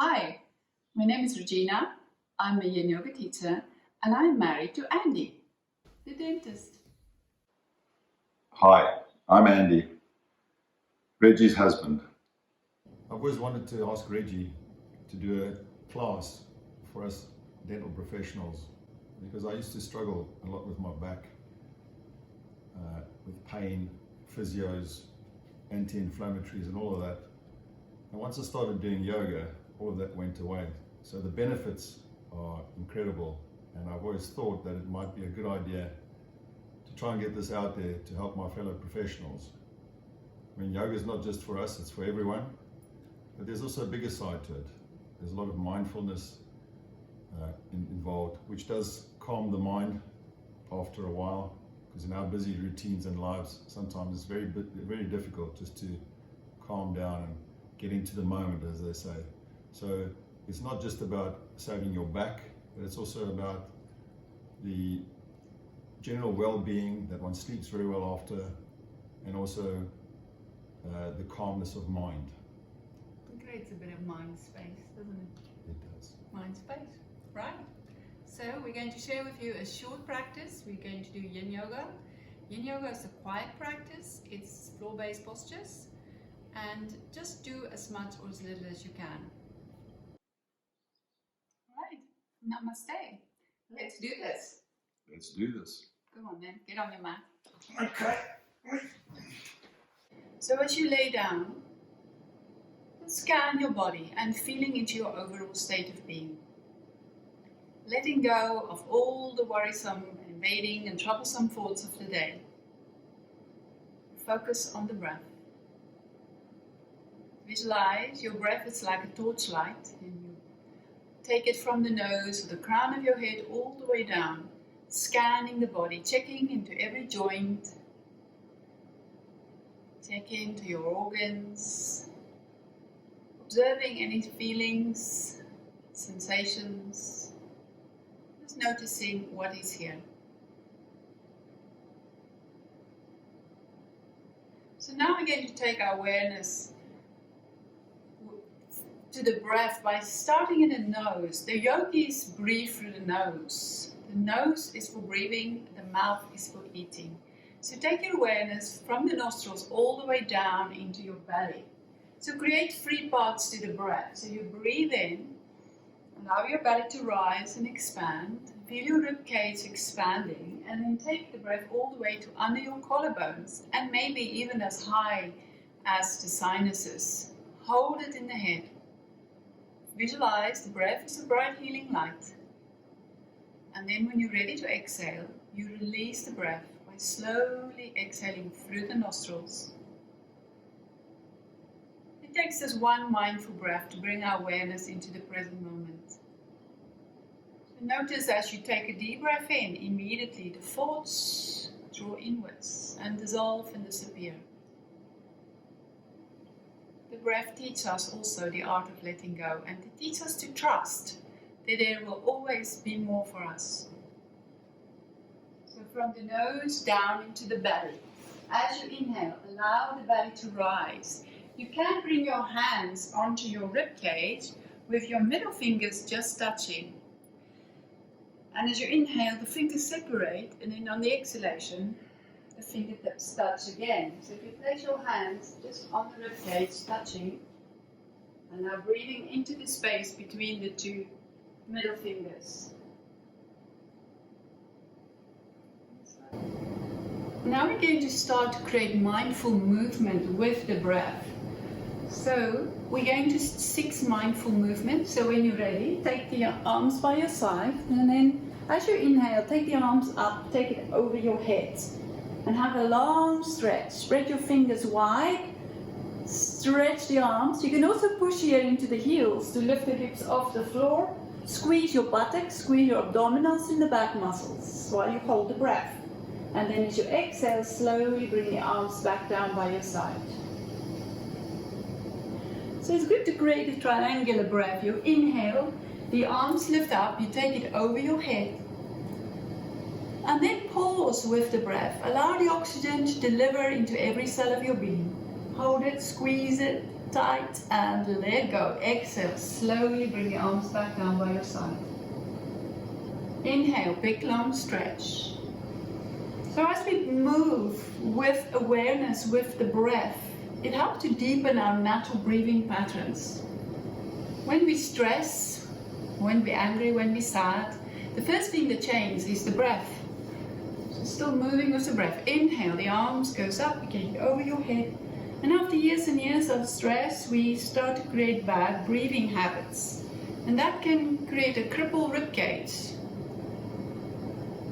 Hi, my name is Regina. I'm a Yin Yoga teacher and I'm married to Andy, the dentist. Hi, I'm Andy, Reggie's husband. I've always wanted to ask Reggie to do a class for us dental professionals because I used to struggle a lot with my back, with pain, physios, anti-inflammatories and all of that. And once I started doing yoga, all of that went away. So the benefits are incredible, and I've always thought that it might be a good idea to try and get this out there to help my fellow professionals. I mean, yoga is not just for us, it's for everyone, but there's also a bigger side to it. There's a lot of mindfulness involved, which does calm the mind after a while, because in our busy routines and lives, sometimes it's very difficult just to calm down and get into the moment, as they say. So it's not just about saving your back, but it's also about the general well-being, that one sleeps very well after, and also the calmness of mind. It creates a bit of mind space, doesn't it? It does. Mind space, right? So we're going to share with you a short practice. We're going to do Yin Yoga. Yin Yoga is a quiet practice. It's floor-based postures. And just do as much or as little as you can. Right, namaste. Let's do this. Let's do this. Go on then, get on your mat. Okay. So as you lay down, scan your body and feeling into your overall state of being. Letting go of all the worrisome, invading and troublesome thoughts of the day. Focus on the breath. Visualize your breath is like a torchlight, and you take it from the nose or the crown of your head all the way down, scanning the body, checking into every joint, checking to your organs, observing any feelings, sensations, just noticing what is here. So now we're going to take our awareness to the breath by starting in the nose. The yogis breathe through the nose. The nose is for breathing, the mouth is for eating. So take your awareness from the nostrils all the way down into your belly. So create 3 parts to the breath. So you breathe in, allow your belly to rise and expand. Feel your rib cage expanding, and then take the breath all the way to under your collarbones and maybe even as high as the sinuses. Hold it in the head. Visualize the breath as a bright healing light. And then when you're ready to exhale, you release the breath by slowly exhaling through the nostrils. It takes us 1 mindful breath to bring our awareness into the present moment. So notice as you take a deep breath in, immediately the thoughts draw inwards and dissolve and disappear. The breath teaches us also the art of letting go, and it teaches us to trust that there will always be more for us. So from the nose down into the belly. As you inhale, allow the belly to rise. You can bring your hands onto your rib cage with your middle fingers just touching. And as you inhale, the fingers separate, and then on the exhalation, the fingertips touch again. So if you place your hands just on the rib cage, touching, and now breathing into the space between the 2 middle fingers. Now we're going to start to create mindful movement with the breath. So we're going to 6 mindful movements. So when you're ready, take the arms by your side, and then as you inhale, take the arms up, take it over your head. And have a long stretch. Spread your fingers wide. Stretch the arms. You can also push here into the heels to lift the hips off the floor. Squeeze your buttocks, squeeze your abdominals in the back muscles while you hold the breath. And then as you exhale, slowly bring the arms back down by your side. So it's good to create a triangular breath. You inhale, the arms lift up, you take it over your head. And then pause with the breath. Allow the oxygen to deliver into every cell of your being. Hold it, squeeze it, tight and let go. Exhale, slowly bring your arms back down by your side. Inhale, big long stretch. So as we move with awareness, with the breath, it helps to deepen our natural breathing patterns. When we stress, when we're angry, when we're sad, the first thing that changes is the breath. So still moving with the breath. Inhale, the arms goes up again over your head. And after years and years of stress, we start to create bad breathing habits. And that can create a crippled ribcage.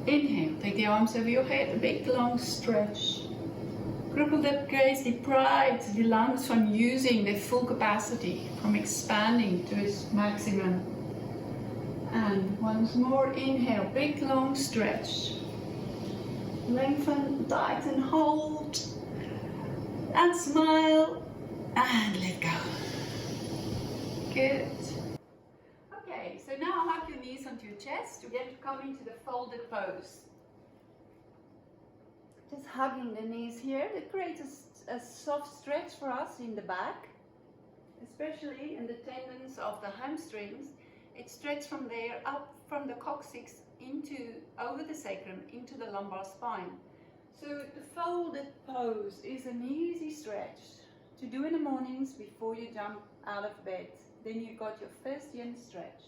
Inhale, take the arms over your head, a big long stretch. Crippled ribcage deprives the lungs from using their full capacity, from expanding to its maximum. And once more, inhale, big long stretch. Lengthen, tighten, hold. And smile. And let go. Good. Okay, so now hug your knees onto your chest. We're going to come into the folded pose. Just hugging the knees here. That creates a soft stretch for us in the back, especially in the tendons of the hamstrings. It stretches from there up from the coccyx over the sacrum into the lumbar spine. So the folded pose is an easy stretch to do in the mornings before you jump out of bed. Then you got your first yin stretch.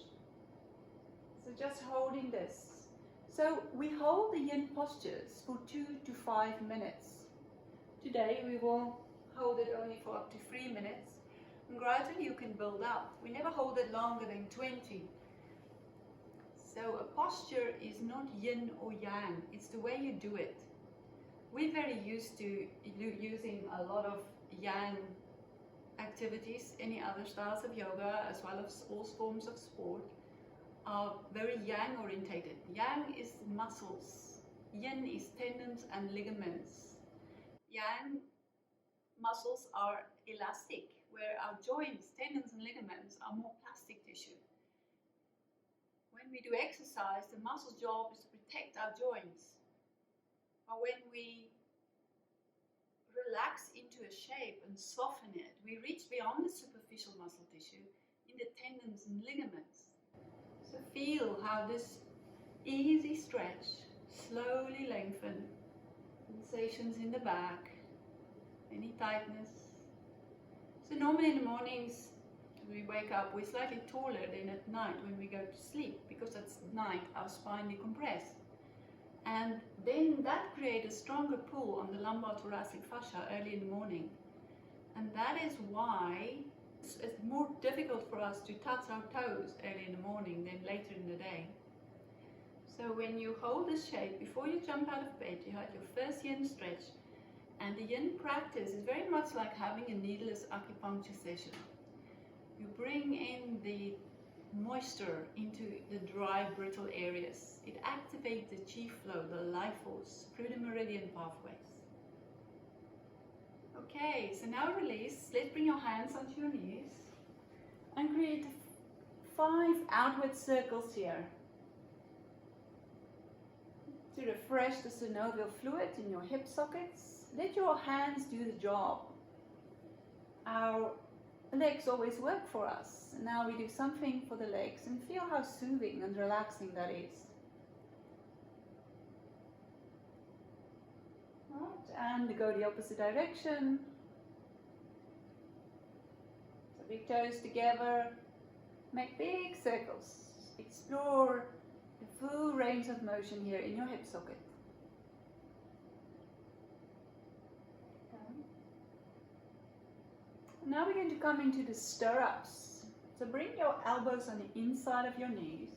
So just holding this. So we hold the yin postures for 2 to 5 minutes. Today we will hold it only for up to 3 minutes. And gradually you can build up. We never hold it longer than 20. So a posture is not yin or yang, it's the way you do it. We're very used to using a lot of yang activities. Any other styles of yoga, as well as all forms of sport, are very yang orientated. Yang is muscles, yin is tendons and ligaments. Yang muscles are elastic, where our joints, tendons and ligaments are more plastic tissue. When we do exercise, the muscle's job is to protect our joints. But when we relax into a shape and soften it, we reach beyond the superficial muscle tissue in the tendons and ligaments. So feel how this easy stretch slowly lengthen. Sensations in the back, any tightness. So normally in the mornings we wake up, we're slightly taller than at night when we go to sleep, because at night our spine decompresses. And then that creates a stronger pull on the lumbar thoracic fascia early in the morning. And that is why it's more difficult for us to touch our toes early in the morning than later in the day. So when you hold this shape, before you jump out of bed, you have your first yin stretch. And the yin practice is very much like having a needleless acupuncture session. You bring in the moisture into the dry, brittle areas. It activates the chi flow, the life force, through the meridian pathways. Okay, so now release. Let's bring your hands onto your knees and create 5 outward circles here to refresh the synovial fluid in your hip sockets. Let your hands do the job. Our legs always work for us. Now we do something for the legs, and feel how soothing and relaxing that is. Right, and go the opposite direction. So big toes together, make big circles. Explore the full range of motion here in your hip socket. Now we're going to come into the stirrups. So bring your elbows on the inside of your knees.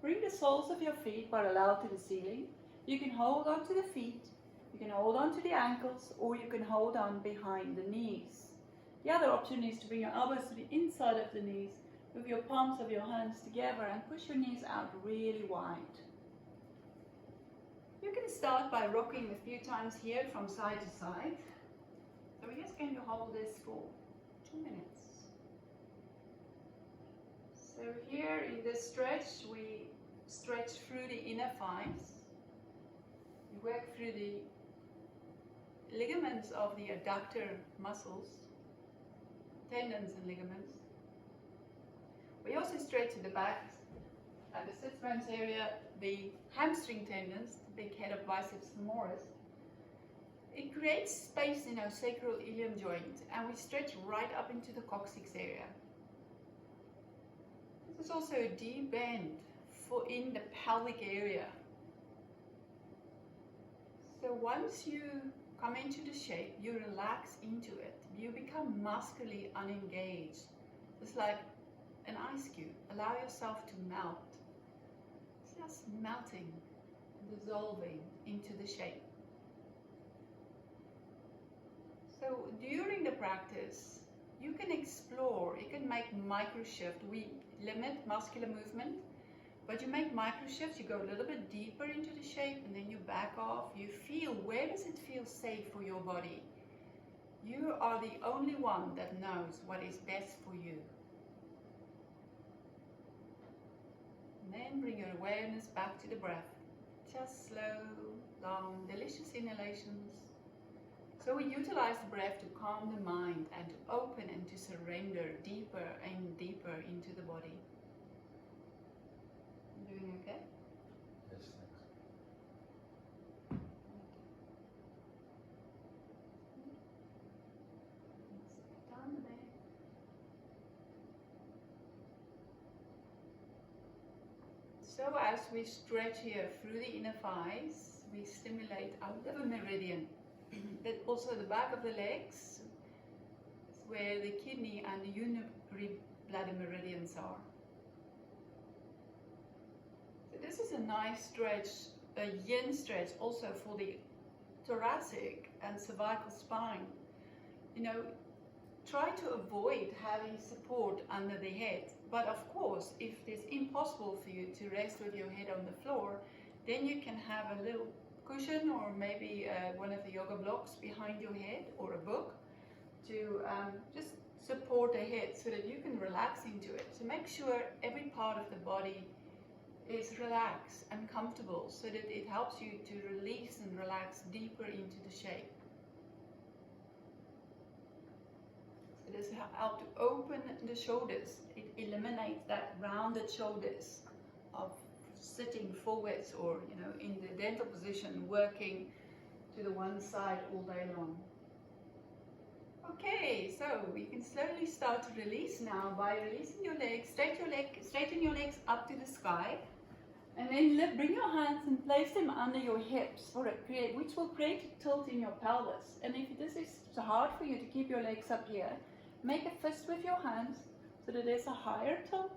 Bring the soles of your feet parallel to the ceiling. You can hold on to the feet, you can hold on to the ankles, or you can hold on behind the knees. The other option is to bring your elbows to the inside of the knees with your palms of your hands together and push your knees out really wide. You can start by rocking a few times here from side to side. So we're just going to hold this for 2 minutes. So here in this stretch, we stretch through the inner thighs. We work through the ligaments of the adductor muscles, tendons and ligaments. We also straighten the back and the sits bones area, the hamstring tendons, the big head of biceps femoris. It creates space in our sacroiliac joint, and we stretch right up into the coccyx area. This is also a deep bend in the pelvic area. So once you come into the shape, you relax into it. You become muscularly unengaged. It's like an ice cube. Allow yourself to melt. It's just melting, dissolving into the shape. So during the practice, you can explore, you can make micro shift. We limit muscular movement, but you make micro shifts. You go a little bit deeper into the shape and then you back off. You feel, where does it feel safe for your body? You are the only one that knows what is best for you. And then bring your awareness back to the breath. Just slow, long, delicious inhalations. So we utilize the breath to calm the mind and to open and to surrender deeper and deeper into the body. You doing okay? Yes, thanks. Down there. So as we stretch here through the inner thighs, we stimulate our liver meridian. But also the back of the legs is where the kidney and the urinary bladder meridians are. So this is a nice stretch, a yin stretch also for the thoracic and cervical spine. You know, try to avoid having support under the head. But of course, if it's impossible for you to rest with your head on the floor, then you can have a little cushion or maybe one of the yoga blocks behind your head or a book to just support the head so that you can relax into it. So make sure every part of the body is relaxed and comfortable so that it helps you to release and relax deeper into the shape. So this helps to open the shoulders. It eliminates that rounded shoulders of sitting forwards or, you know, in the dental position, working to the one side all day long. Okay, so we can slowly start to release now by releasing your legs. Straighten your legs up to the sky, and then bring your hands and place them under your hips, which will create a tilt in your pelvis. And if this is hard for you to keep your legs up here, make a fist with your hands so that there's a higher tilt,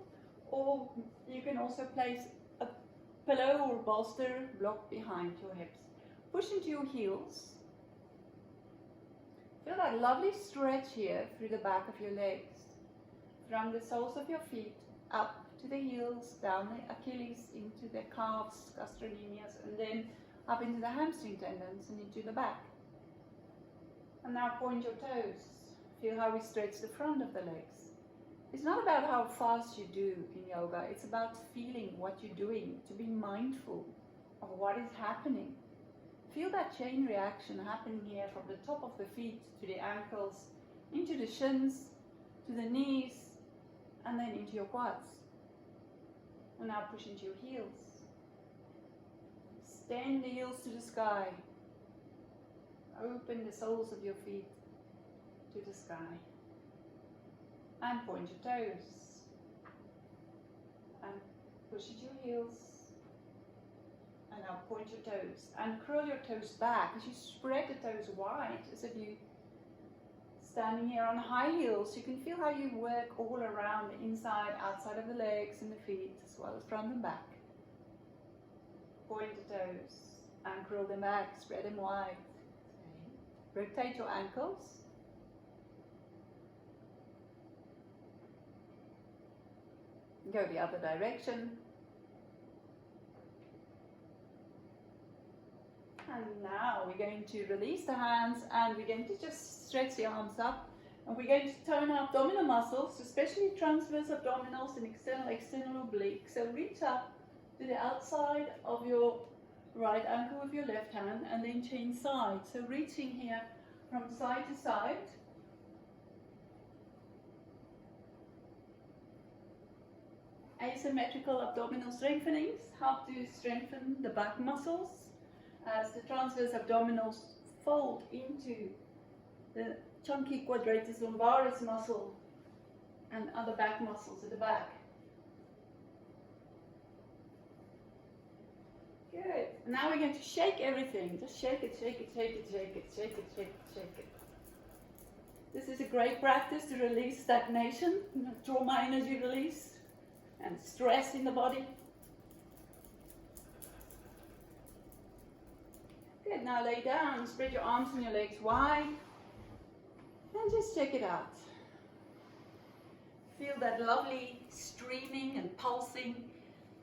or you can also place a pillow or bolster block behind your hips. Push into your heels. Feel that lovely stretch here through the back of your legs, from the soles of your feet up to the heels, down the Achilles, into the calves, gastrocnemius, and then up into the hamstring tendons and into the back. And now point your toes. Feel how we stretch the front of the legs. It's not about how fast you do in yoga, it's about feeling what you're doing, to be mindful of what is happening. Feel that chain reaction happening here from the top of the feet to the ankles, into the shins, to the knees, and then into your quads. And now push into your heels. Extend the heels to the sky. Open the soles of your feet to the sky. And point your toes. And push into your heels. And now point your toes. And curl your toes back as you spread the toes wide, as if you standing here on high heels. You can feel how you work all around the inside, outside of the legs and the feet, as well as front and back. Point the toes and curl them back, spread them wide. Rotate your ankles. Go the other direction. And now we're going to release the hands and we're going to just stretch the arms up. And we're going to tone our abdominal muscles, especially transverse abdominals and external oblique. So reach up to the outside of your right ankle with your left hand and then change sides. So reaching here from side to side. asymmetrical abdominal strengthenings help to strengthen the back muscles as the transverse abdominals fold into the chunky quadratus lumbaris muscle and other back muscles at the back. Good. Now we're going to shake everything. Just shake it, shake it, shake it, shake it, shake it, shake it, shake it. This is a great practice to release stagnation, trauma energy release, and stress in the body. Good. Now lay down, spread your arms and your legs wide, and just check it out. Feel that lovely streaming and pulsing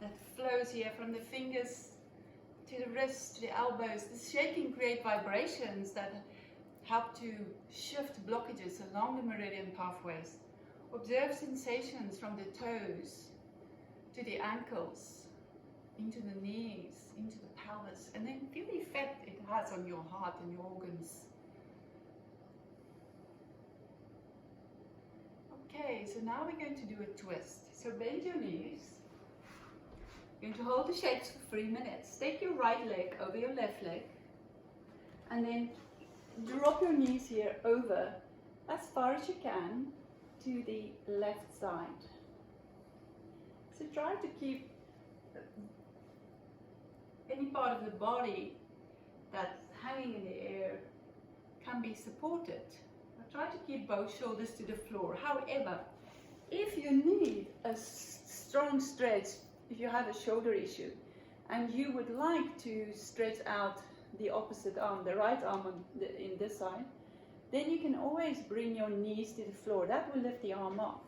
that flows here from the fingers to the wrists, to the elbows. This shaking creates vibrations that help to shift blockages along the meridian pathways. Observe sensations from the toes to the ankles, into the knees, into the pelvis, and then feel the effect it has on your heart and your organs. Okay, so now we're going to do a twist. So bend your knees. You're going to hold the shapes for 3 minutes. Take your right leg over your left leg, and then drop your knees here over as far as you can to the left side. So try to keep any part of the body that's hanging in the air can be supported. Try to keep both shoulders to the floor. However, if you need a strong stretch, if you have a shoulder issue and you would like to stretch out the opposite arm, the right arm in this side, then you can always bring your knees to the floor. That will lift the arm off.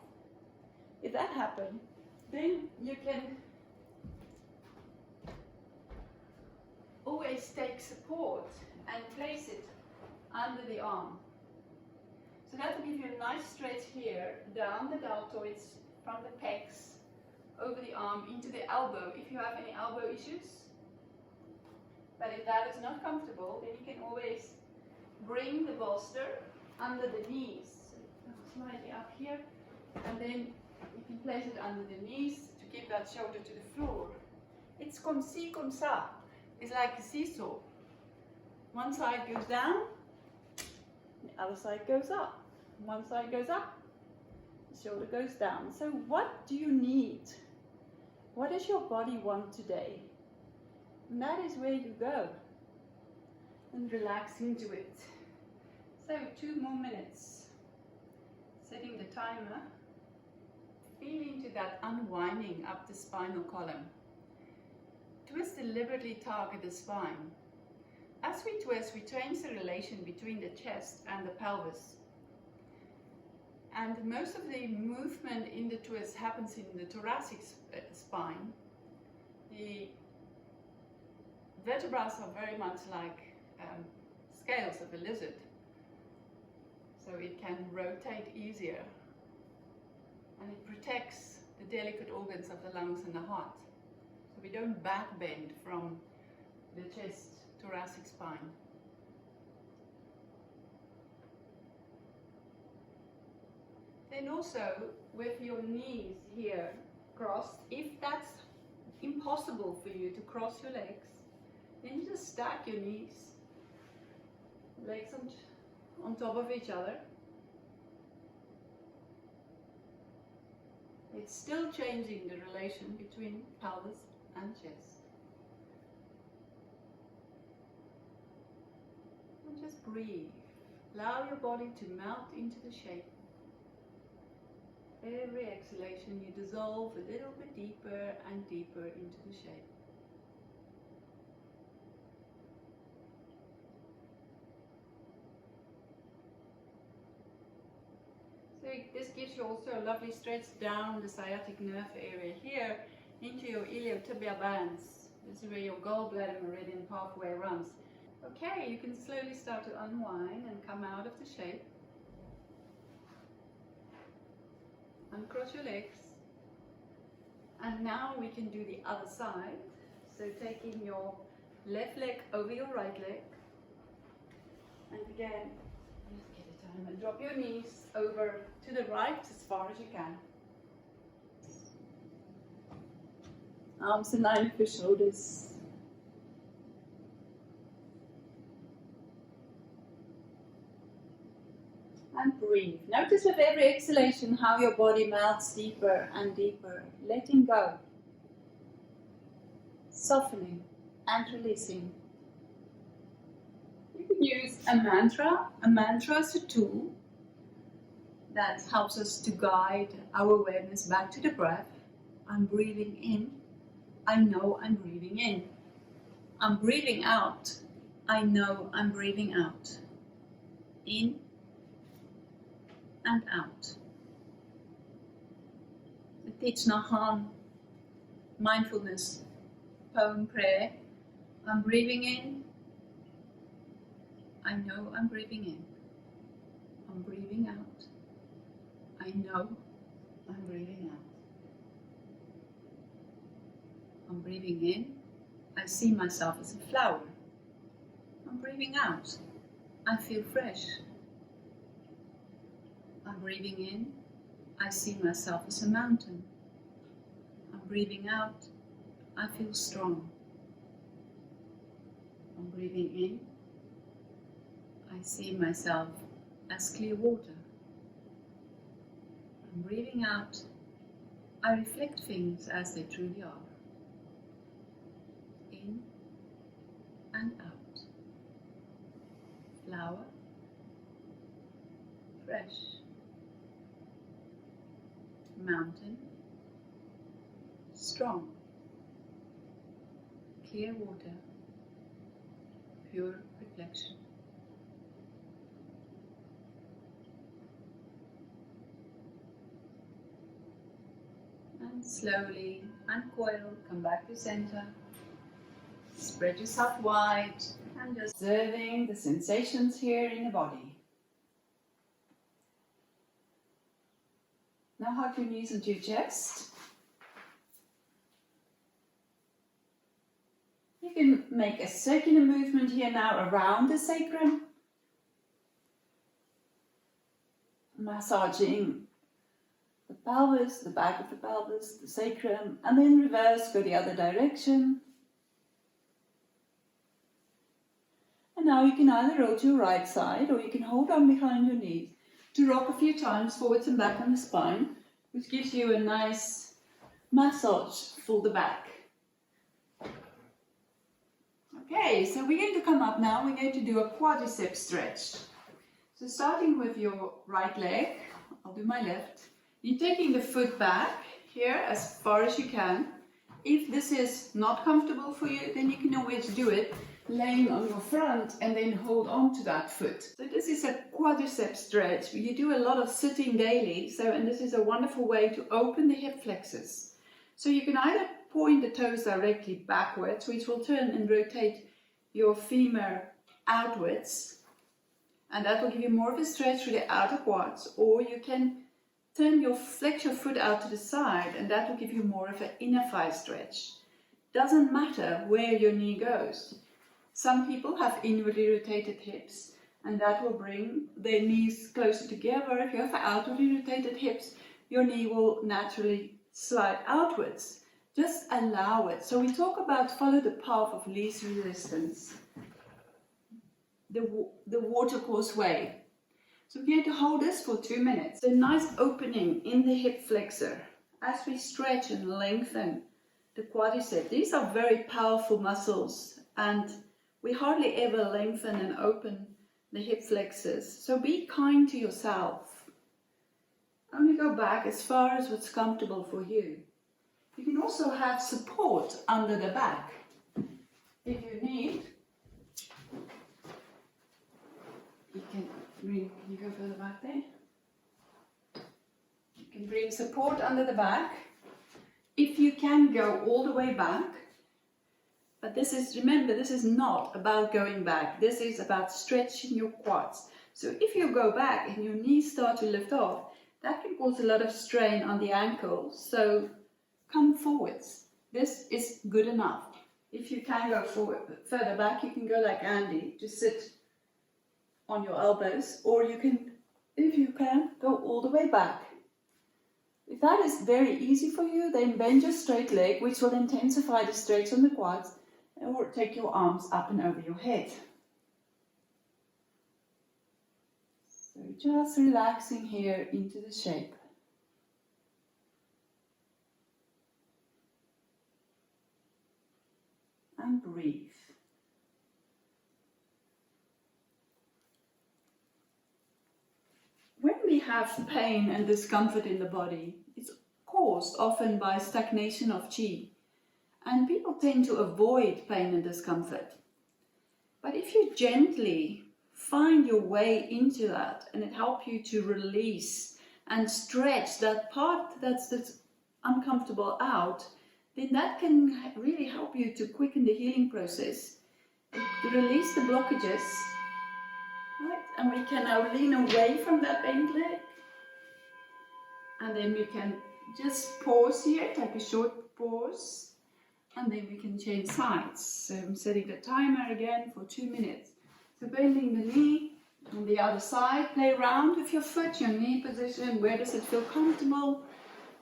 If that happens, then you can always take support and place it under the arm. So that will give you a nice stretch here, down the deltoids, from the pecs, over the arm, into the elbow, if you have any elbow issues. But if that is not comfortable, then you can always bring the bolster under the knees, slightly up here, and then you can place it under the knees to keep that shoulder to the floor. It's comme ci, comme ça. It's like a seesaw. One side goes down, the other side goes up. One side goes up, the shoulder goes down. So what do you need? What does your body want today? And that is where you go and relax into it. So 2 more minutes. Setting the timer. Feel into that unwinding up the spinal column. Twist deliberately target the spine. As we twist, we change the relation between the chest and the pelvis. And most of the movement in the twist happens in the thoracic spine. The vertebrae are very much like scales of a lizard, so it can rotate easier, and it protects the delicate organs of the lungs and the heart. So we don't back bend from the chest thoracic spine. Then also with your knees here crossed, if that's impossible for you to cross your legs, then you just stack your knees, legs on top of each other. It's still changing the relation between pelvis and chest. And just breathe. Allow your body to melt into the shape. Every exhalation you dissolve a little bit deeper and deeper into the shape. So this gives you also a lovely stretch down the sciatic nerve area here into your iliotibial bands. This is where your gallbladder meridian pathway runs. Okay, you can slowly start to unwind and come out of the shape. Uncross your legs. And now we can do the other side. So taking your left leg over your right leg. And again, just get a time and drop your knees over to the right as far as you can. Arms in line with your shoulders. And breathe. Notice with every exhalation how your body melts deeper and deeper. Letting go. Softening and releasing. You can use a mantra. A mantra is a tool that helps us to guide our awareness back to the breath. I'm breathing in. I know I'm breathing in. I'm breathing out. I know I'm breathing out. In and out. The Thich Nhat Hanh mindfulness poem prayer. I'm breathing in. I know I'm breathing in. I'm breathing out. I know I'm breathing out. I'm breathing in. I see myself as a flower. I'm breathing out. I feel fresh. I'm breathing in. I see myself as a mountain. I'm breathing out. I feel strong. I'm breathing in. I see myself as clear water. I'm breathing out. I reflect things as they truly are. In and out. Flower. Fresh. Mountain. Strong. Clear water. Pure reflection. And slowly uncoil, come back to center. Spread yourself wide and just observing the sensations here in the body. Now hug your knees into your chest. You can make a circular movement here now around the sacrum. Massaging the pelvis, the back of the pelvis, the sacrum, and then reverse, go the other direction. And now you can either roll to your right side or you can hold on behind your knees to rock a few times forwards and back on the spine, which gives you a nice massage for the back. Okay, so we're going to come up now, we're going to do a quadricep stretch. So starting with your right leg, I'll do my left. You're taking the foot back here as far as you can. If this is not comfortable for you, then you can always do it laying on your front and then hold on to that foot. So this is a quadricep stretch. You do a lot of sitting daily, and this is a wonderful way to open the hip flexors. So you can either point the toes directly backwards, which will turn and rotate your femur outwards, and that will give you more of a stretch through the outer quads, or you can flex your foot out to the side, and that will give you more of an inner thigh stretch. Doesn't matter where your knee goes. Some people have inwardly rotated hips, and that will bring their knees closer together. If you have outwardly rotated hips, your knee will naturally slide outwards. Just allow it. So we talk about follow the path of least resistance, the watercourse way. So we're going to hold this for 2 minutes. A nice opening in the hip flexor as we stretch and lengthen the quadricep. These are very powerful muscles, and we hardly ever lengthen and open the hip flexors. So be kind to yourself. Only go back as far as what's comfortable for you. You can also have support under the back if you need. Can you go further back there? You can bring support under the back. If you can go all the way back, but remember, this is not about going back. This is about stretching your quads. So if you go back and your knees start to lift off, that can cause a lot of strain on the ankles. So come forwards. This is good enough. If you can go further back, you can go like Andy, just sit on your elbows, or you can, if you can, go all the way back. If that is very easy for you, then bend your straight leg, which will intensify the stretch on the quads, or take your arms up and over your head. So just relaxing here into the shape. And breathe. When we have pain and discomfort in the body, it's caused often by stagnation of qi. And people tend to avoid pain and discomfort. But if you gently find your way into that and it helps you to release and stretch that part that's uncomfortable out, then that can really help you to quicken the healing process, to release the blockages. Right? And we can now lean away from that bent leg. And then we can just pause here, take a short pause. And then we can change sides. So I'm setting the timer again for 2 minutes. So bending the knee on the other side, play around with your foot, your knee position, where does it feel comfortable?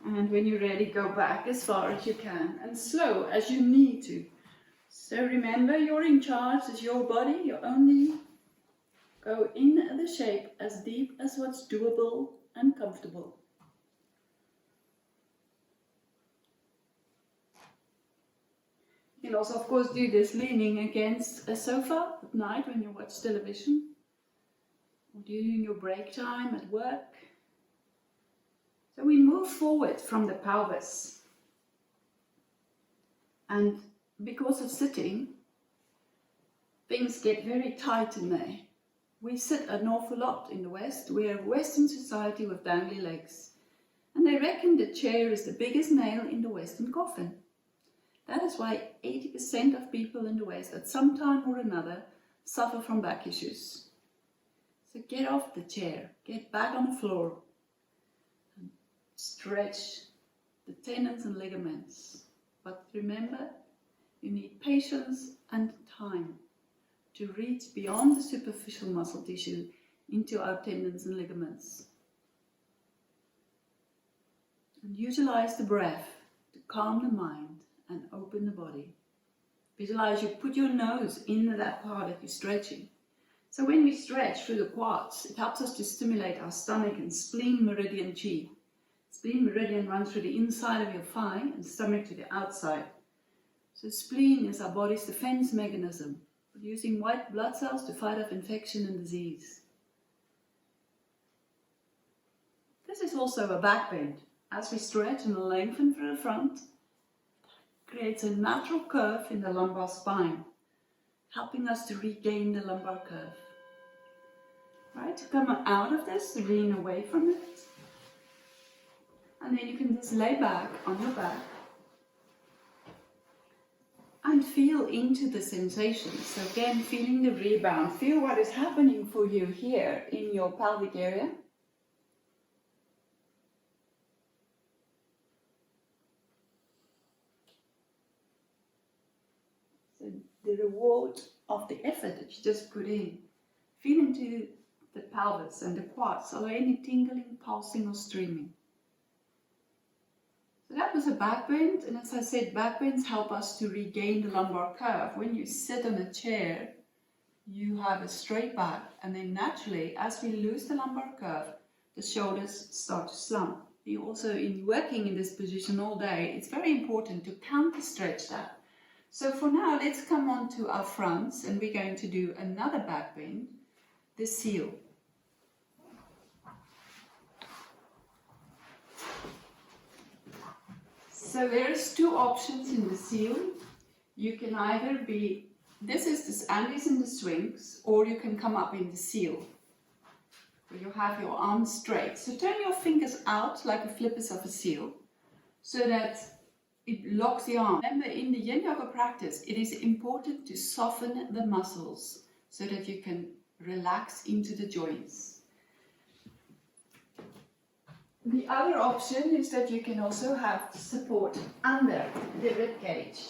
And when you're ready, go back as far as you can and slow as you need to. So remember, you're in charge, it's your body, you only go in the shape as deep as what's doable and comfortable. You can also, of course, do this leaning against a sofa at night when you watch television, or during your break time at work. So we move forward from the pelvis. And because of sitting, things get very tight in there. We sit an awful lot in the West. We're a Western society with dangly legs. And they reckon the chair is the biggest nail in the Western coffin. That is why 80% of people in the West at some time or another suffer from back issues. So get off the chair, get back on the floor, and stretch the tendons and ligaments. But remember, you need patience and time to reach beyond the superficial muscle tissue into our tendons and ligaments. And utilize the breath to calm the mind and open the body. Visualize you put your nose in that part that you're stretching. So when we stretch through the quads, it helps us to stimulate our stomach and spleen meridian qi. Spleen meridian runs through the inside of your thigh and stomach to the outside. So spleen is our body's defense mechanism, producing white blood cells to fight off infection and disease. This is also a back bend. As we stretch and lengthen through the front, creates a natural curve in the lumbar spine, helping us to regain the lumbar curve. Right, to come out of this, lean away from it. And then you can just lay back on your back and feel into the sensations. So again, feeling the rebound. Feel what is happening for you here in your pelvic area. The reward of the effort that you just put in. Feel into the pelvis and the quads. Are there any tingling, pulsing or streaming? So that was a back bend, and as I said, back bends help us to regain the lumbar curve. When you sit on a chair, you have a straight back, and then naturally, as we lose the lumbar curve, the shoulders start to slump. You also, in working in this position all day, it's very important to counter stretch that. So for now, let's come on to our fronts, and we're going to do another back bend, the seal. So there's two options in the seal. You can either be, this is the Andes and the swings, or you can come up in the seal, where you have your arms straight. So turn your fingers out like the flippers of a seal, so that it locks the arm. Remember, in the Yin Yoga practice, it is important to soften the muscles so that you can relax into the joints. The other option is that you can also have support under the rib cage.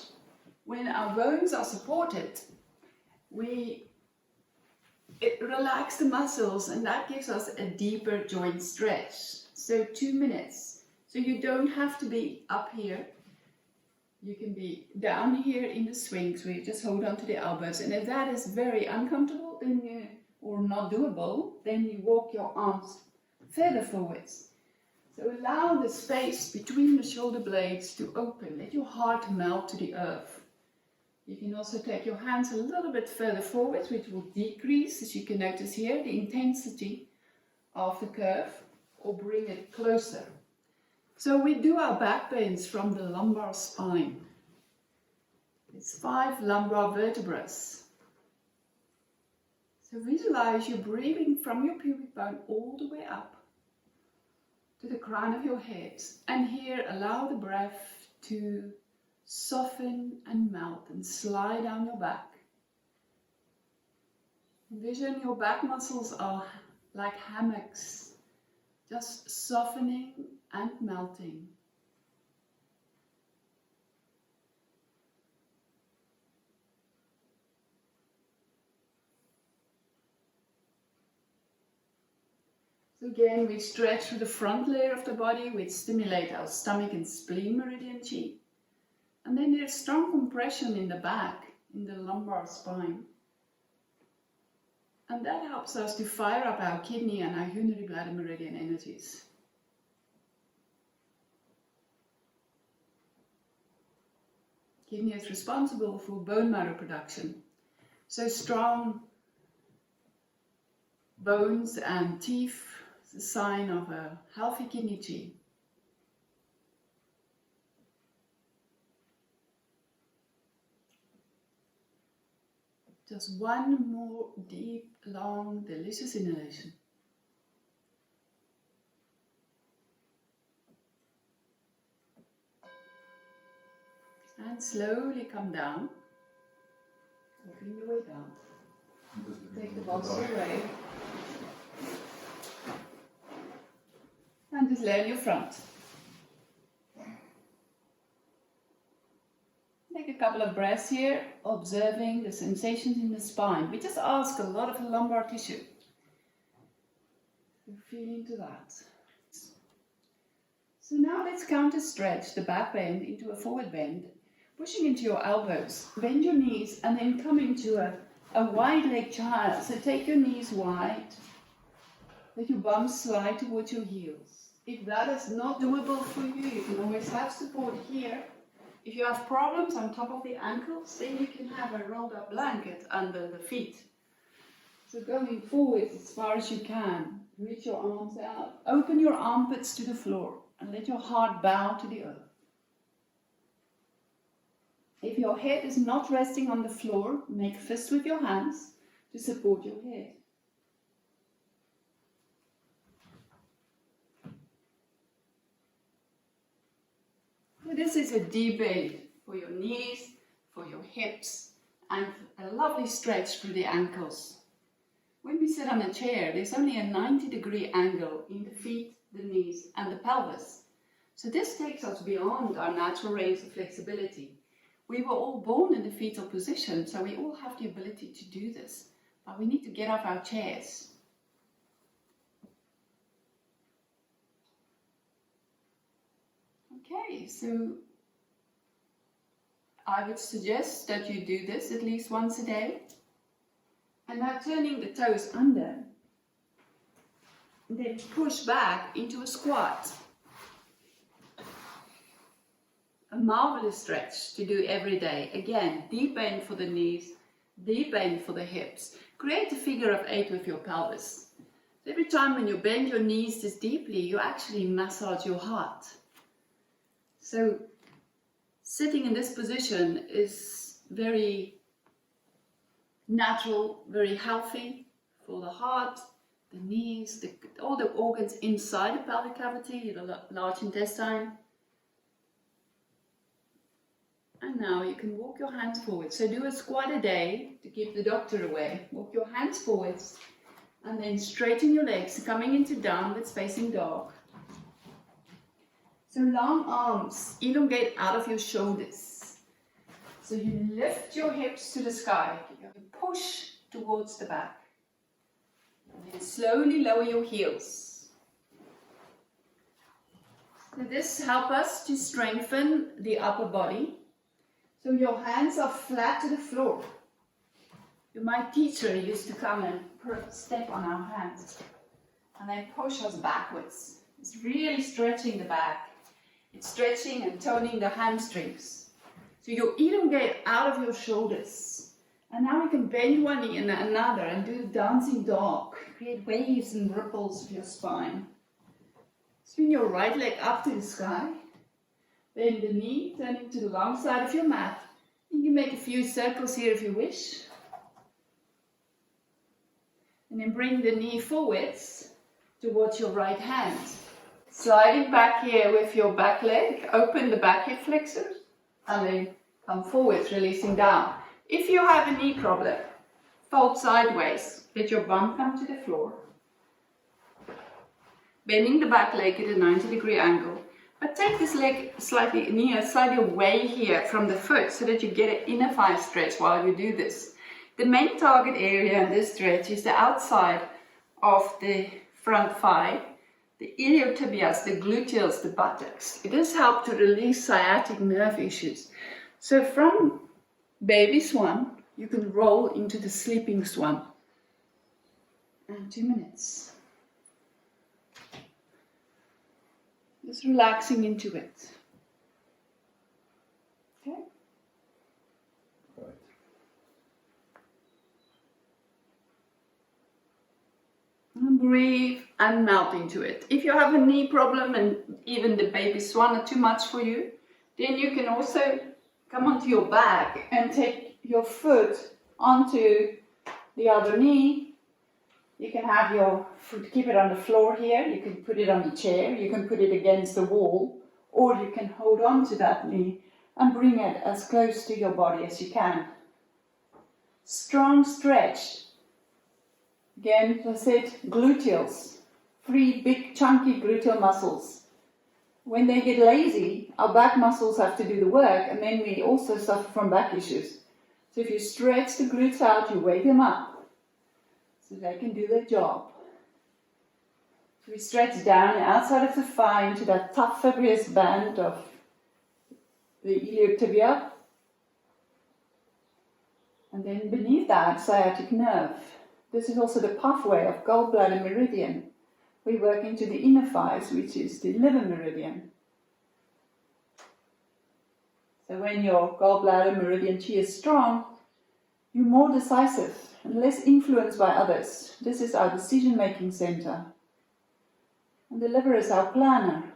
When our bones are supported, it relaxes the muscles, and that gives us a deeper joint stretch. So 2 minutes So you don't have to be up here. You can be down here in the swings where you just hold on to the elbows. And if that is very uncomfortable or not doable, then you walk your arms further forwards. So allow the space between the shoulder blades to open. Let your heart melt to the earth. You can also take your hands a little bit further forwards, which will decrease, as you can notice here, the intensity of the curve, or bring it closer. So we do our back bends from the lumbar spine. It's 5 lumbar vertebrae. So visualize you breathing from your pubic bone all the way up to the crown of your head. And here allow the breath to soften and melt and slide down your back. Envision your back muscles are like hammocks, just softening and melting. So again, we stretch through the front layer of the body, which stimulate our stomach and spleen meridian chi. And then there's strong compression in the back, in the lumbar spine. And that helps us to fire up our kidney and our urinary bladder meridian energies. Kidney is responsible for bone marrow production. So strong bones and teeth is a sign of a healthy kidney chi. Just one more deep, long, delicious inhalation. And slowly come down. Bring your way down. Take the bolster away. And just lay on your front. Take a couple of breaths here, observing the sensations in the spine. We just ask a lot of the lumbar tissue. So feel into that. So now let's counter stretch the back bend into a forward bend, pushing into your elbows. Bend your knees and then come into a wide leg child. So take your knees wide, let your bums slide towards your heels. If that is not doable for you, you can always have support here. If you have problems on top of the ankles, then you can have a rolled up blanket under the feet. So going forward as far as you can, reach your arms out, open your armpits to the floor and let your heart bow to the earth. If your head is not resting on the floor, make a fist with your hands to support your head. So this is a deep bend for your knees, for your hips, and a lovely stretch through the ankles. When we sit on a chair, there's only a 90-degree angle in the feet, the knees, and the pelvis. So this takes us beyond our natural range of flexibility. We were all born in the fetal position, so we all have the ability to do this, but we need to get off our chairs. Okay, so I would suggest that you do this at least once a day. And now turning the toes under, then push back into a squat. A marvelous stretch to do every day. Again, deep bend for the knees, deep bend for the hips. Create a figure of 8 with your pelvis. So every time when you bend your knees this deeply, you actually massage your heart. So sitting in this position is very natural, very healthy for the heart, the knees, all the organs inside the pelvic cavity, the large intestine. And now you can walk your hands forward. So do a squat a day to keep the doctor away. Walk your hands forwards and then straighten your legs, coming into downward facing dog. So long arms, elongate out of your shoulders. So you lift your hips to the sky. You push towards the back. And then slowly lower your heels. So this helps us to strengthen the upper body. So your hands are flat to the floor. My teacher used to come and step on our hands and then push us backwards. It's really stretching the back. It's stretching and toning the hamstrings. So you elongate out of your shoulders. And now we can bend one knee and another and do the dancing dog. Create waves and ripples of your spine. Swing your right leg up to the sky. Bend the knee, turning to the long side of your mat. You can make a few circles here if you wish. And then bring the knee forwards towards your right hand. Sliding back here with your back leg, open the back hip flexors, and then come forwards, releasing down. If you have a knee problem, fold sideways, let your bum come to the floor. Bending the back leg at a 90-degree angle. But take this leg slightly away here from the foot so that you get an inner thigh stretch while you do this. The main target area in this stretch is the outside of the front thigh, the iliotibias, the gluteals, the buttocks. It does help to release sciatic nerve issues. So from baby swan, you can roll into the sleeping swan. And 2 minutes. Just relaxing into it. Okay? Right. And breathe and melt into it. If you have a knee problem and even the baby swan are too much for you, then you can also come onto your back and take your foot onto the other knee. You can have your foot, keep it on the floor here, you can put it on the chair, you can put it against the wall, or you can hold on to that knee and bring it as close to your body as you can. Strong stretch. Again, as I said, gluteals, 3 big chunky gluteal muscles. When they get lazy, our back muscles have to do the work, and then we also suffer from back issues. So if you stretch the glutes out, you wake them up so they can do their job. So we stretch down the outside of the thigh into that tough fibrous band of the iliotibia. And then beneath that, sciatic nerve. This is also the pathway of gallbladder meridian. We work into the inner thighs, which is the liver meridian. So when your gallbladder meridian chi is strong, you're more decisive and less influenced by others. This is our decision-making center. And the liver is our planner.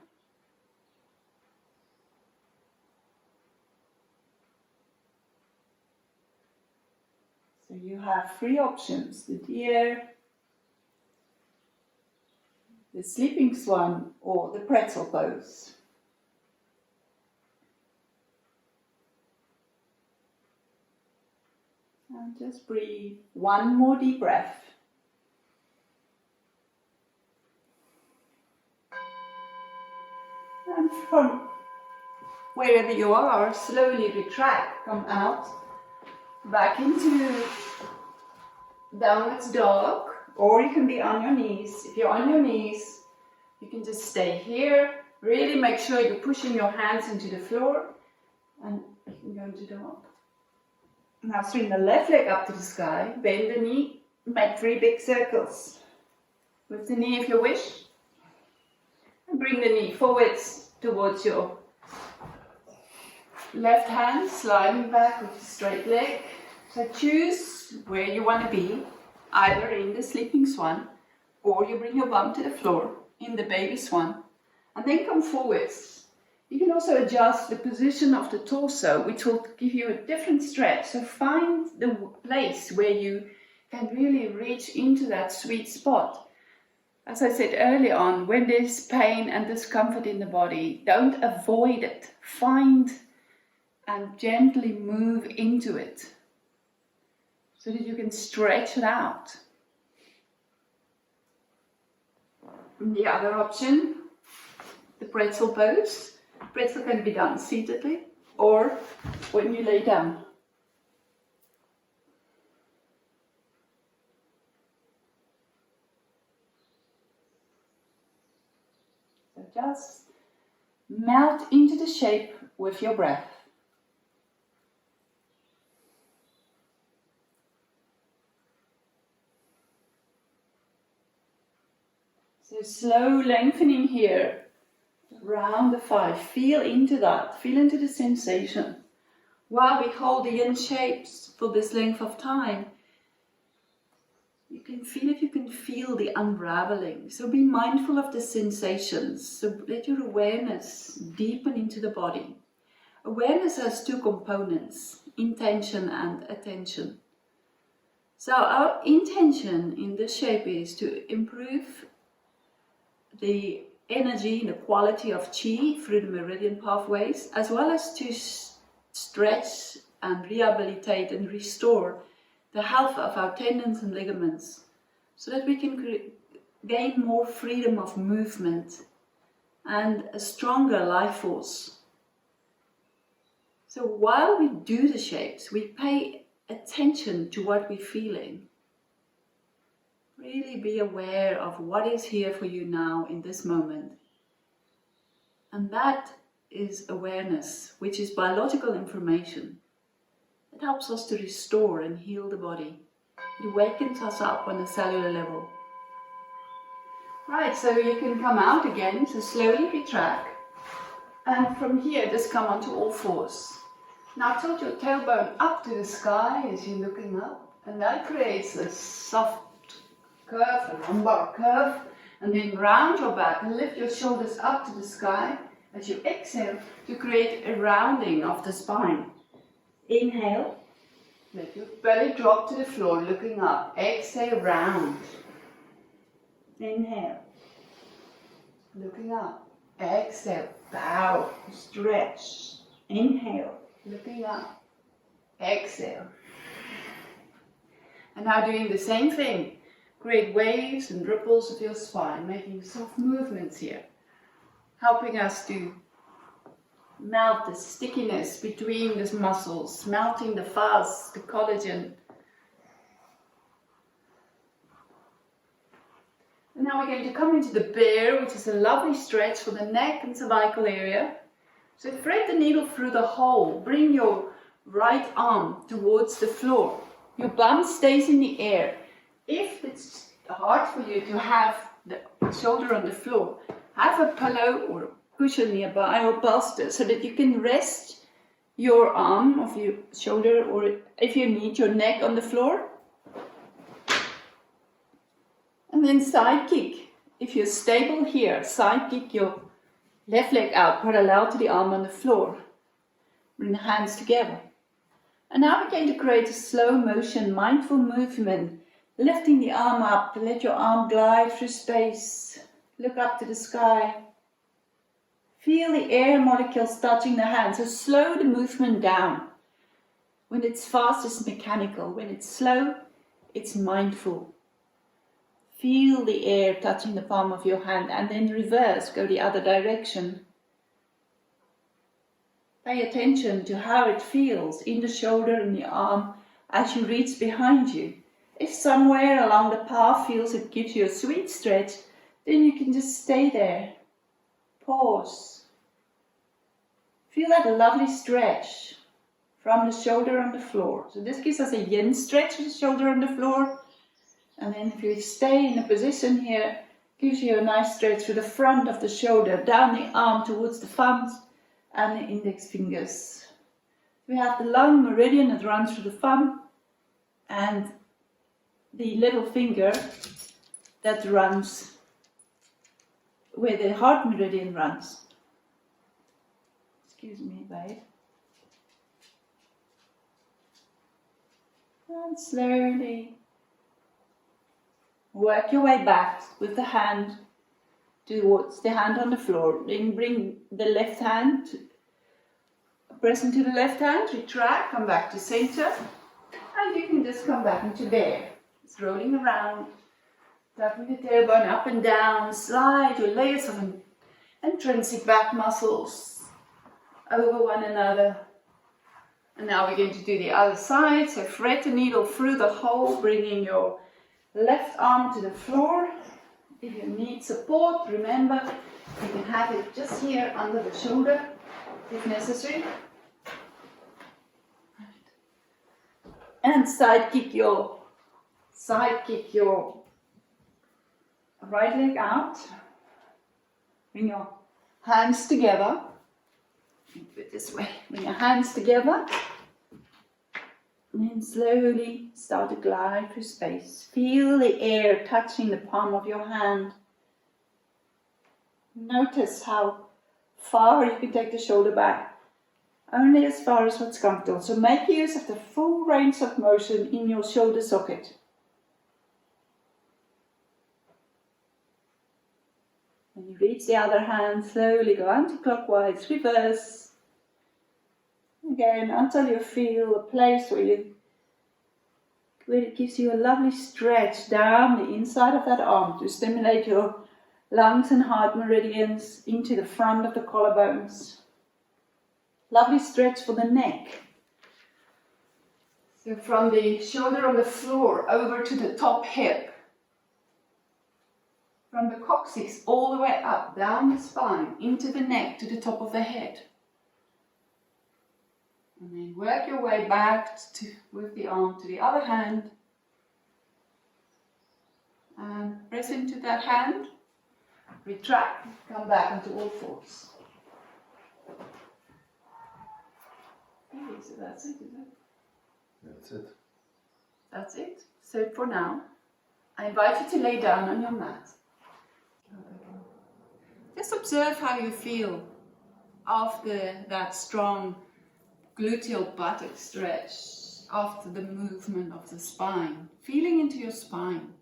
So you have 3 options: the deer, the sleeping swan, or the pretzel pose. And just breathe. 1 more deep breath. And from wherever you are, slowly retract, come out, back into downwards dog, or you can be on your knees. If you're on your knees, you can just stay here. Really make sure you're pushing your hands into the floor, and you can go into dog. Now swing the left leg up to the sky, bend the knee, make 3 big circles. With the knee if you wish. And bring the knee forwards towards your left hand, sliding back with the straight leg. So choose where you want to be, either in the sleeping swan, or you bring your bum to the floor in the baby swan. And then come forwards. You can also adjust the position of the torso, which will give you a different stretch. So find the place where you can really reach into that sweet spot. As I said earlier on, when there's pain and discomfort in the body, don't avoid it. Find and gently move into it so that you can stretch it out. And the other option, the pretzel pose. Pretzel can be done seatedly or when you lay down. So just Melt into the shape with your breath. So slow lengthening here around the 5. Feel into that. Feel into the sensation. While we hold the yin shapes for this length of time, you can feel if you can feel the unraveling. So be mindful of the sensations. So let your awareness deepen into the body. Awareness has 2 components, intention and attention. So our intention in this shape is to improve the energy and the quality of qi through the meridian pathways, as well as to stretch and rehabilitate and restore the health of our tendons and ligaments, so that we can gain more freedom of movement and a stronger life force. So while we do the shapes, we pay attention to what we're feeling. Really be aware of what is here for you now in this moment. And that is awareness, which is biological information. It helps us to restore and heal the body. It awakens us up on a cellular level. Right, so you can come out again, so slowly retract. And from here, just come onto all 4s. Now tilt your tailbone up to the sky as you're looking up. And that creates a soft curve, a lumbar curve, and then round your back and lift your shoulders up to the sky as you exhale to create a rounding of the spine. Inhale, let your belly drop to the floor, looking up. Exhale, round. Inhale, looking up. Exhale, bow, stretch. Inhale, looking up. Exhale. And now doing the same thing. Create waves and ripples of your spine, making soft movements here, helping us to melt the stickiness between the muscles, melting the fats, the collagen. And now we're going to come into the bear, which is a lovely stretch for the neck and cervical area. So thread the needle through the hole. Bring your right arm towards the floor. Your bum stays in the air. If it's hard for you to have the shoulder on the floor, have a pillow or cushion nearby or bolster so that you can rest your arm of your shoulder, or if you need, your neck on the floor. And then side kick. If you're stable here, side kick your left leg out parallel to the arm on the floor. Bring the hands together. And now we're going to create a slow motion, mindful movement. Lifting the arm up, let your arm glide through space. Look up to the sky. Feel the air molecules touching the hands. So slow the movement down. When it's fast, it's mechanical. When it's slow, it's mindful. Feel the air touching the palm of your hand, and then reverse, go the other direction. Pay attention to how it feels in the shoulder and the arm as you reach behind you. If somewhere along the path feels it gives you a sweet stretch, then you can just stay there. Pause. Feel that lovely stretch from the shoulder on the floor. So this gives us a yin stretch with the shoulder on the floor. And then if you stay in a position here, gives you a nice stretch through the front of the shoulder, down the arm towards the thumbs and the index fingers. We have the lung meridian that runs through the thumb and the little finger that runs where the heart meridian runs. Excuse me, babe. And slowly work your way back with the hand towards the hand on the floor. Then bring the left hand, press into the left hand, retract, come back to center, and you can just come back into bear. It's rolling around, tapping the tailbone up and down, slide your layers of intrinsic back muscles over one another. And now we're going to do the other side. So thread the needle through the hole, bringing your left arm to the floor, If you need support, remember, you can have it just here under the shoulder if necessary. And side kick your right leg out. Bring your hands together. Put it this way. Bring your hands together. And then slowly start to glide through space. Feel the air touching the palm of your hand. Notice how far you can take the shoulder back. Only as far as what's comfortable. So make use of the full range of motion in your shoulder socket. When you reach the other hand, slowly go anti-clockwise, reverse. Again, until you feel a place where it gives you a lovely stretch down the inside of that arm to stimulate your lungs and heart meridians into the front of the collarbones. Lovely stretch for the neck. So from the shoulder on the floor over to the top hip. From the coccyx all the way up, down the spine, into the neck, to the top of the head. And then work your way back with the arm to the other hand. And press into that hand. Retract, come back onto all fours. Okay, so that's it, is it? That's it. That's it. So for now, I invite you to lay down on your mat. Just observe how you feel after that strong gluteal buttock stretch, after the movement of the spine, feeling into your spine.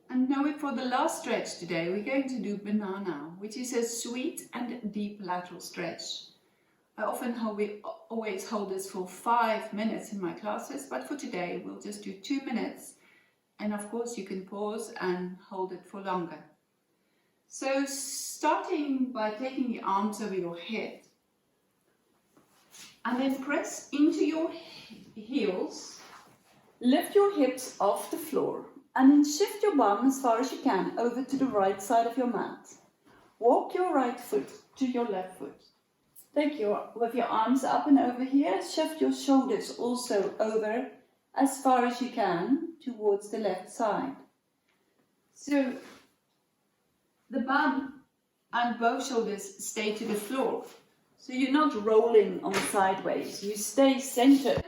And now for the last stretch today, we're going to do banana, which is a sweet and deep lateral stretch. I often always hold this for 5 minutes in my classes, but for today we'll just do 2 minutes. And of course you can pause and hold it for longer. So starting by taking the arms over your head, and then press into your heels, lift your hips off the floor, and then shift your bum as far as you can over to the right side of your mat. Walk your right foot to your left foot. With your arms up and over here, shift your shoulders also over as far as you can towards the left side. So the bum and both shoulders stay to the floor. So you're not rolling on sideways. You stay centered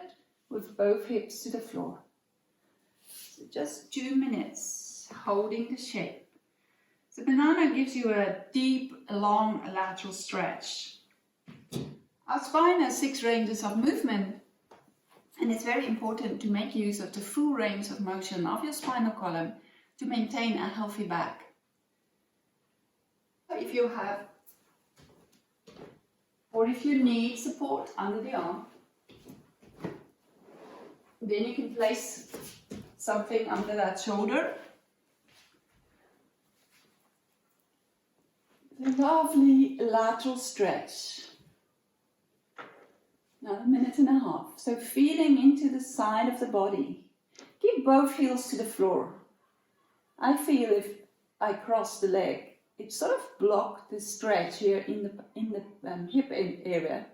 with both hips to the floor. So just 2 minutes holding the shape. So banana gives you a deep, long lateral stretch. Our spine has 6 ranges of movement, and it's very important to make use of the full range of motion of your spinal column to maintain a healthy back. If you have, or if you need support under the arm, then you can place something under that shoulder. The lovely lateral stretch. Another 1.5 minutes. So feeling into the side of the body. Keep both heels to the floor. I feel if I cross the leg, it sort of blocked the stretch here in the hip area.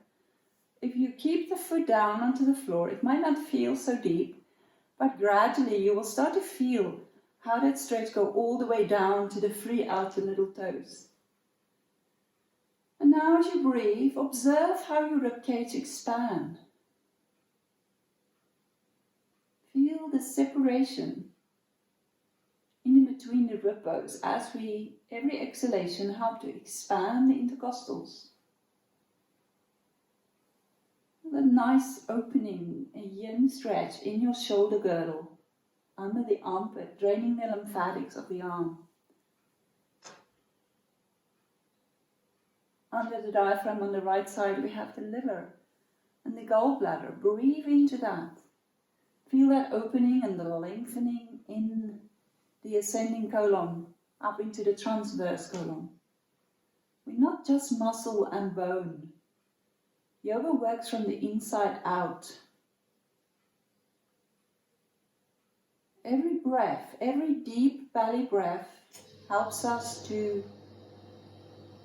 If you keep the foot down onto the floor, it might not feel so deep, but gradually you will start to feel how that stretch go all the way down to the free outer little toes. And now as you breathe, observe how your ribcage expand. Feel the separation in between the rib bones as we, every exhalation, help to expand the intercostals. A nice opening, a yin stretch in your shoulder girdle, under the armpit, draining the lymphatics of the arm. Under the diaphragm on the right side, we have the liver and the gallbladder. Breathe into that. Feel that opening and the lengthening in the ascending colon, up into the transverse colon. We're not just muscle and bone. Yoga works from the inside out. Every breath, every deep belly breath helps us to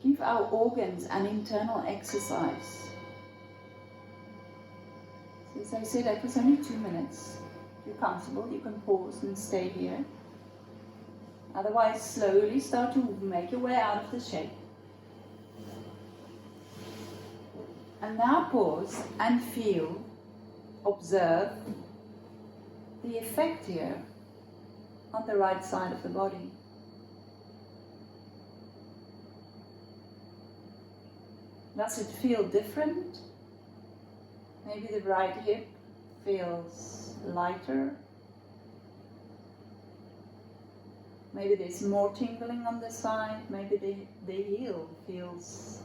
give our organs an internal exercise. So as I said, that was only 2 minutes. If you're comfortable, you can pause and stay here. Otherwise, slowly start to make your way out of the shape. And now pause and feel, observe the effect here on the right side of the body. Does it feel different? Maybe the right hip feels lighter. Maybe there's more tingling on the side. Maybe the heel feels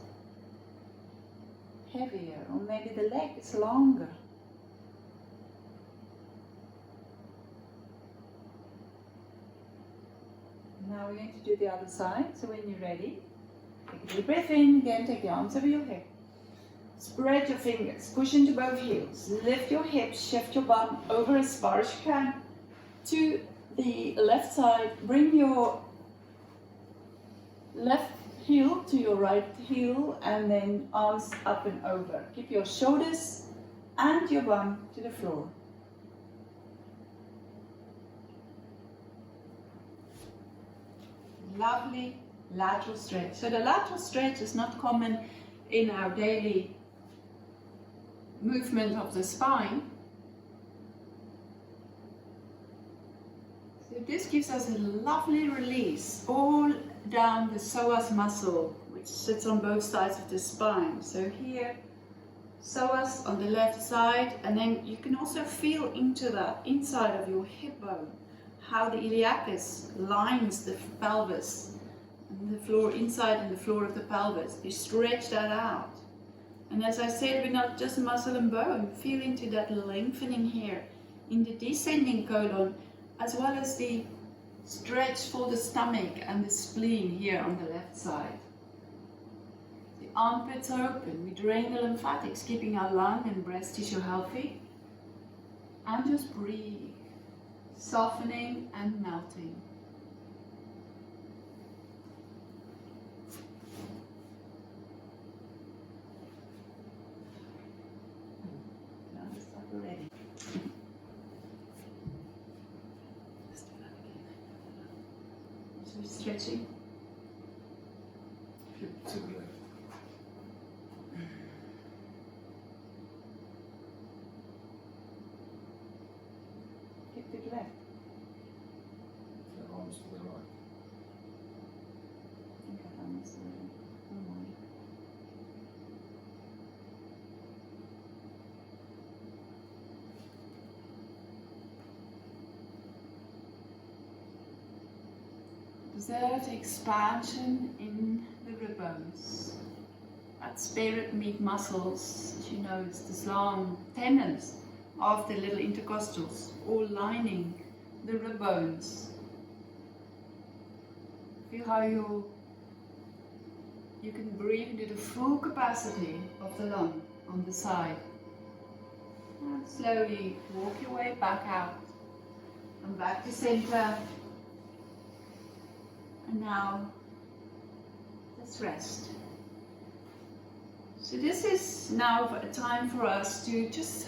heavier, or maybe the leg is longer. Now we're going to do the other side, so when you're ready, take a deep breath in, again take the arms over your head. Spread your fingers, push into both heels, lift your hips, shift your bum over as far as you can to the left side. Bring your left heel to your right heel and then arms up and over. Keep your shoulders and your bum to the floor. Lovely lateral stretch. So the lateral stretch is not common in our daily movement of the spine. So this gives us a lovely release all down the psoas muscle, which sits on both sides of the spine. So here, psoas on the left side, and then you can also feel into the inside of your hip bone, how the iliacus lines the pelvis, and the floor inside and the floor of the pelvis. You stretch that out. And as I said, we're not just muscle and bone. Feel into that lengthening here in the descending colon, as well as the stretch for the stomach and the spleen here on the left side. The armpits are open. We drain the lymphatics, keeping our lung and breast tissue healthy. And just breathe, softening and melting. Now let's start already. So we're stretching. To the left. Hip to the left. The arms to the right. I think I've done this already. Oh my. Observe the expansion in the rib bones. That spirit meat muscles, as you know, it's this long tendons of the little intercostals, all lining the rib bones. Feel how you can breathe into the full capacity of the lung on the side. And slowly walk your way back out and back to center. And now, let's rest. So this is now a time for us to just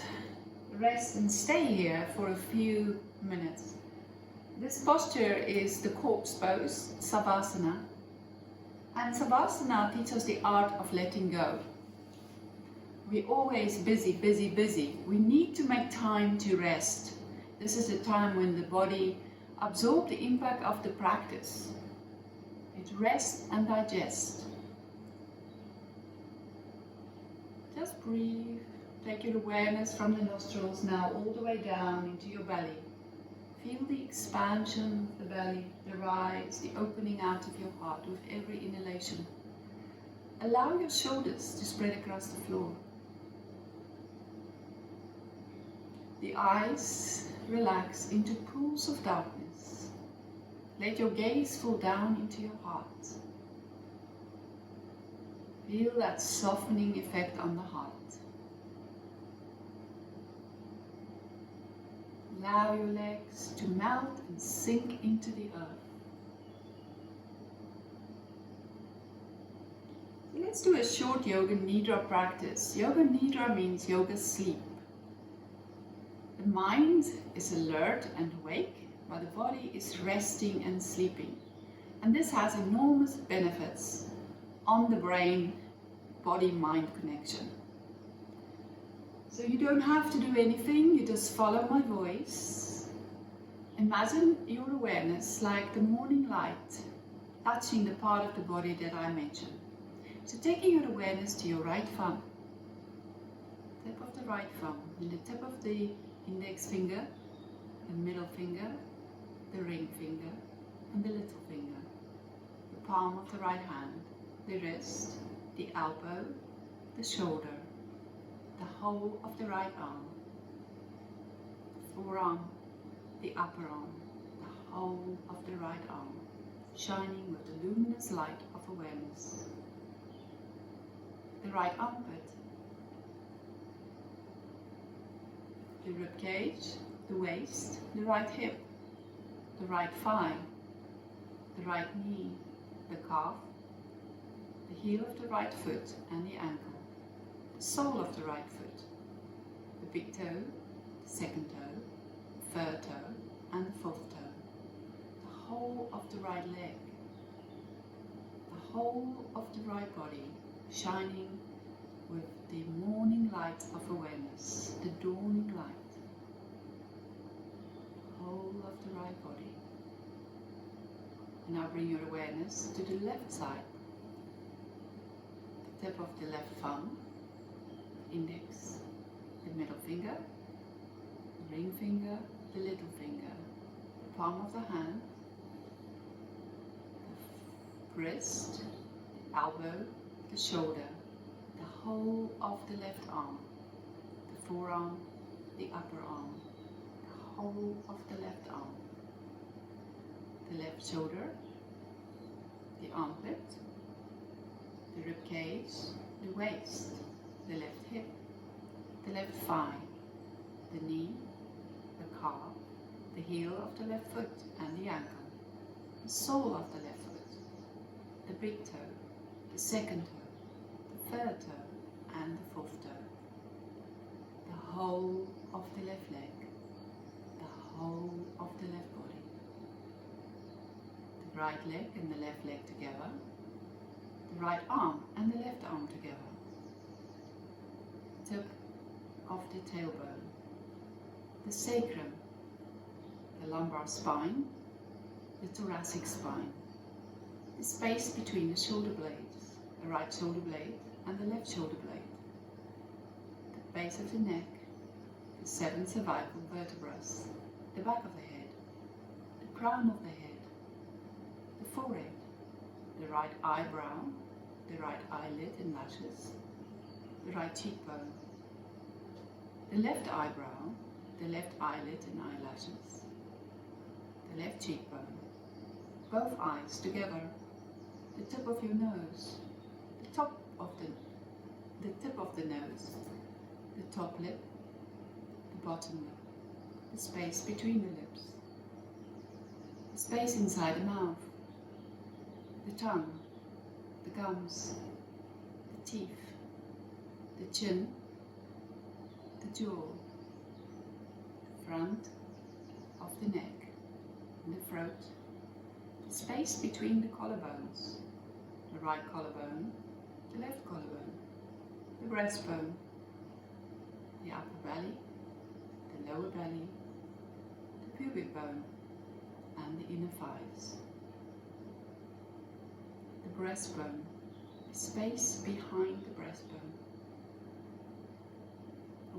rest and stay here for a few minutes. This posture is the corpse pose, Savasana. And Savasana teaches us the art of letting go. We're always busy, busy, busy. We need to make time to rest. This is a time when the body absorbs the impact of the practice. It rests and digests. Just breathe. Take your awareness from the nostrils now all the way down into your belly. Feel the expansion of the belly, the rise, the opening out of your heart with every inhalation. Allow your shoulders to spread across the floor. The eyes relax into pools of darkness. Let your gaze fall down into your heart. Feel that softening effect on the heart. Allow your legs to melt and sink into the earth. So let's do a short Yoga Nidra practice. Yoga Nidra means yoga sleep. The mind is alert and awake, while the body is resting and sleeping. And this has enormous benefits on the brain body-mind connection. So you don't have to do anything, you just follow my voice. Imagine your awareness like the morning light touching the part of the body that I mentioned. So taking your awareness to your right thumb, tip of the right thumb, and the tip of the index finger, the middle finger, the ring finger, and the little finger, the palm of the right hand, the wrist, the elbow, the shoulder, the whole of the right arm, the forearm, the upper arm, the whole of the right arm, shining with the luminous light of awareness. The right armpit, the rib cage, the waist, the right hip, the right thigh, the right knee, the calf, the heel of the right foot and the ankle, the sole of the right foot, the big toe, the second toe, the third toe and the fourth toe, the whole of the right leg, the whole of the right body, shining with the morning light of awareness, the dawning light, the whole of the right body. And now bring your awareness to the left side, the tip of the left thumb, index, the middle finger, the ring finger, the little finger, the palm of the hand, the wrist, the elbow, the shoulder, the whole of the left arm, the forearm, the upper arm, the whole of the left arm, the left shoulder, the armpit, the rib cage, the waist, the left hip, the left thigh, the knee, the calf, the heel of the left foot and the ankle, the sole of the left foot, the big toe, the second toe, the third toe and the fourth toe, the whole of the left leg, the whole of the left body, the right leg and the left leg together, the right arm and the left arm together, tip of the tailbone, the sacrum, the lumbar spine, the thoracic spine, the space between the shoulder blades, the right shoulder blade and the left shoulder blade, the base of the neck, the 7 cervical vertebrae, the back of the head, the crown of the head, the forehead, the right eyebrow, the right eyelid and lashes, the right cheekbone, the left eyebrow, the left eyelid and eyelashes, the left cheekbone, both eyes together, the tip of your nose, the tip of the nose, the top lip, the bottom lip, the space between the lips, the space inside the mouth, the tongue, the gums, the teeth, the chin, the jaw, the front of the neck and the throat, the space between the collarbones, the right collarbone, the left collarbone, the breastbone, the upper belly, the lower belly, the pubic bone and the inner thighs, the breastbone, the space behind the breastbone,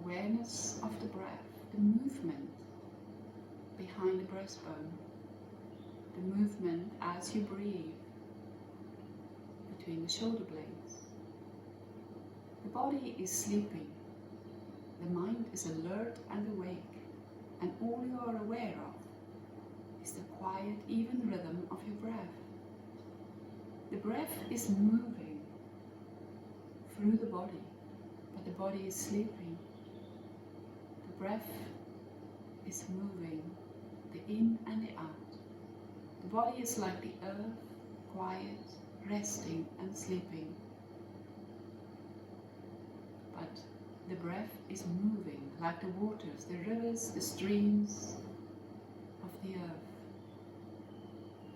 awareness of the breath, the movement behind the breastbone, the movement as you breathe between the shoulder blades. The body is sleeping, the mind is alert and awake, and all you are aware of is the quiet, even rhythm of your breath. The breath is moving through the body, but the body is sleeping. The breath is moving, the in and the out. The body is like the earth, quiet, resting and sleeping. But the breath is moving like the waters, the rivers, the streams of the earth.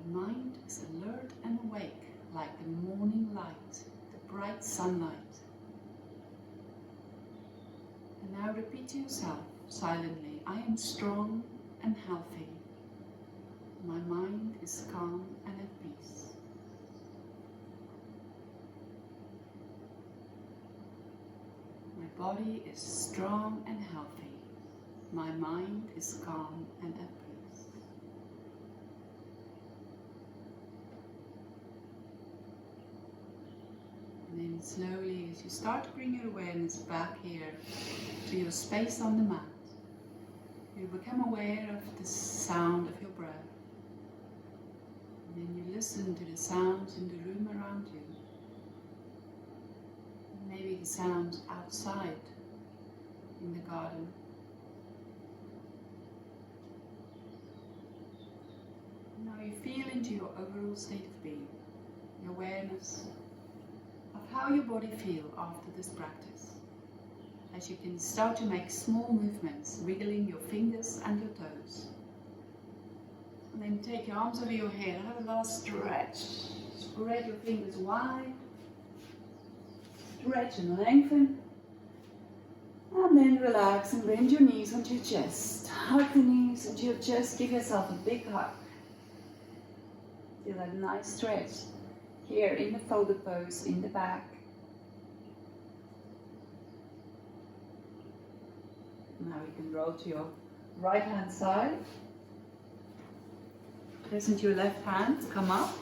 The mind is alert and awake like the morning light, the bright sunlight. And now repeat to yourself silently, I am strong and healthy. My mind is calm and at peace. My body is strong and healthy. My mind is calm and at peace. And then slowly, as you start to bring your awareness back here to your space on the mat, you become aware of the sound of your breath. And then you listen to the sounds in the room around you. Maybe the sounds outside in the garden. Now you feel into your overall state of being, the awareness of how your body feels after this practice. As you can start to make small movements, wiggling your fingers and your toes. And then take your arms over your head, have a last stretch. Spread your fingers wide. Stretch and lengthen. And then relax and bend your knees onto your chest. Hug the knees into your chest, give yourself a big hug. Feel that nice stretch here in the folded pose in the back. Now you can roll to your right hand side. Press into your left hand, come up.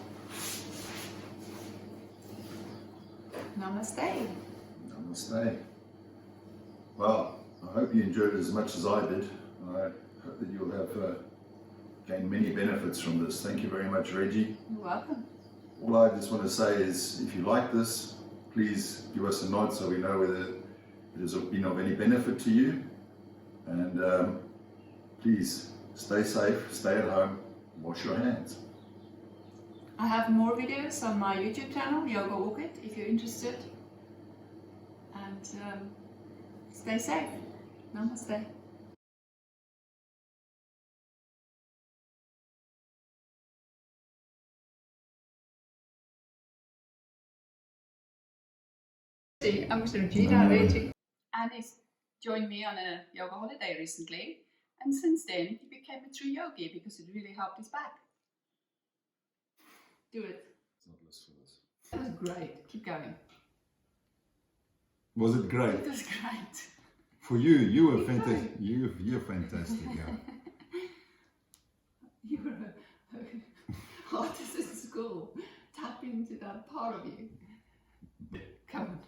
Namaste. Namaste. Well, I hope you enjoyed it as much as I did. I hope that you'll have gained many benefits from this. Thank you very much, Reggie. You're welcome. All I just want to say is, if you like this, please give us a nod so we know whether it has been of any benefit to you. And please stay safe, stay at home, wash your hands. I have more videos on my YouTube channel, Yoga Orchid, if you're interested. And stay safe. Namaste. I was in Gina, Reggie. And he's joined me on a yoga holiday recently. And since then, he became a true yogi because it really helped his back. Do it. It's not less for this. That was great. Keep going. Was it great? It was great. For you, you were fantastic. You're fantastic, yeah. You were an artist in school. Tap into that part of you. Come on.